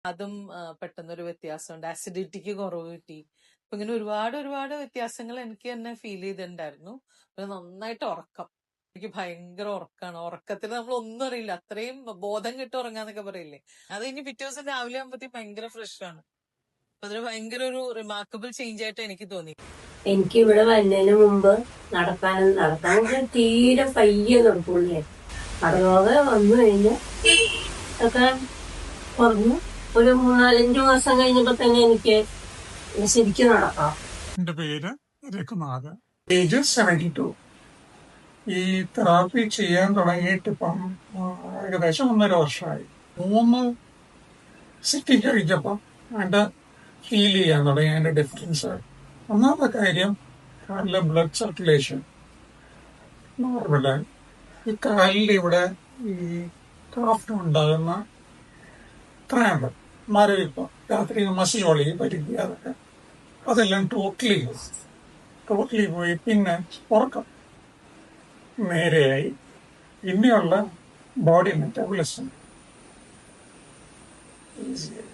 അതും പെട്ടെന്നൊരു വ്യത്യാസമുണ്ട്. അസിഡിറ്റിക്ക് കുറവ് കിട്ടി. അപ്പൊ ഇങ്ങനെ ഒരുപാട് ഒരുപാട് വ്യത്യാസങ്ങൾ എനിക്ക് തന്നെ ഫീൽ ചെയ്തിട്ടുണ്ടായിരുന്നു. പിന്നെ നന്നായിട്ട് ഉറക്കം. എനിക്ക് ഭയങ്കര ഉറക്കാണ്. ഉറക്കത്തിൽ നമ്മൾ ഒന്നും അറിയില്ല. അത്രയും ബോധം കിട്ടി ഉറങ്ങാന്നൊക്കെ പറയില്ലേ. അത് ഇനി പിറ്റേ ദിവസം രാവിലെ ആകുമ്പോഴത്തേക്കും ഭയങ്കര ഫ്രഷ് ആണ്. അപ്പൊ അതൊരു ഭയങ്കര ഒരു റിമാർക്കബിൾ ചേഞ്ച് ആയിട്ട് എനിക്ക് തോന്നി. എനിക്ക് ഇവിടെ വരുന്നതിന് മുമ്പ് നടക്കാൻ തീരെ പയ്യെ നടക്കുള്ളേ. നടക്കുക വന്നു കഴിഞ്ഞ് ഒക്കെ കുറഞ്ഞു. ഒരു 3-4 മാസം കഴിഞ്ഞപ്പോ തന്നെ എനിക്ക് ശരിക്കും നടക്കാം. എന്റെ പേര് രഘുനാഥ്. ഏജ് 72. ഈ തെറാപ്പി ചെയ്യാൻ തുടങ്ങിയിട്ട് ഇപ്പം ഏകദേശം 1.5 വർഷമായി. 3 സിറ്റിംഗ് കഴിച്ചപ്പം അതിന്റെ ഫീൽ ചെയ്യാൻ തുടങ്ങി അതിന്റെ ഡിഫറൻസ്. ഒന്നാമത്തെ കാര്യം കാലിലെ ബ്ലഡ് സർക്കുലേഷൻ നോർമലായി. ഈ കാലിൽ ഇവിടെ ഈ കാഫിനുണ്ടാകുന്ന ക്രാമ്പ്, മരവിപ്പം, രാത്രി മസിൽ വളി പരിക്കുക, അതൊക്കെ അതെല്ലാം ടോട്ടലി പോയി. പിന്നെ ഉറക്കം നേരെയായി. പിന്നെയുള്ള ബോഡി മെറ്റാബോളിസം ഈസിയായി.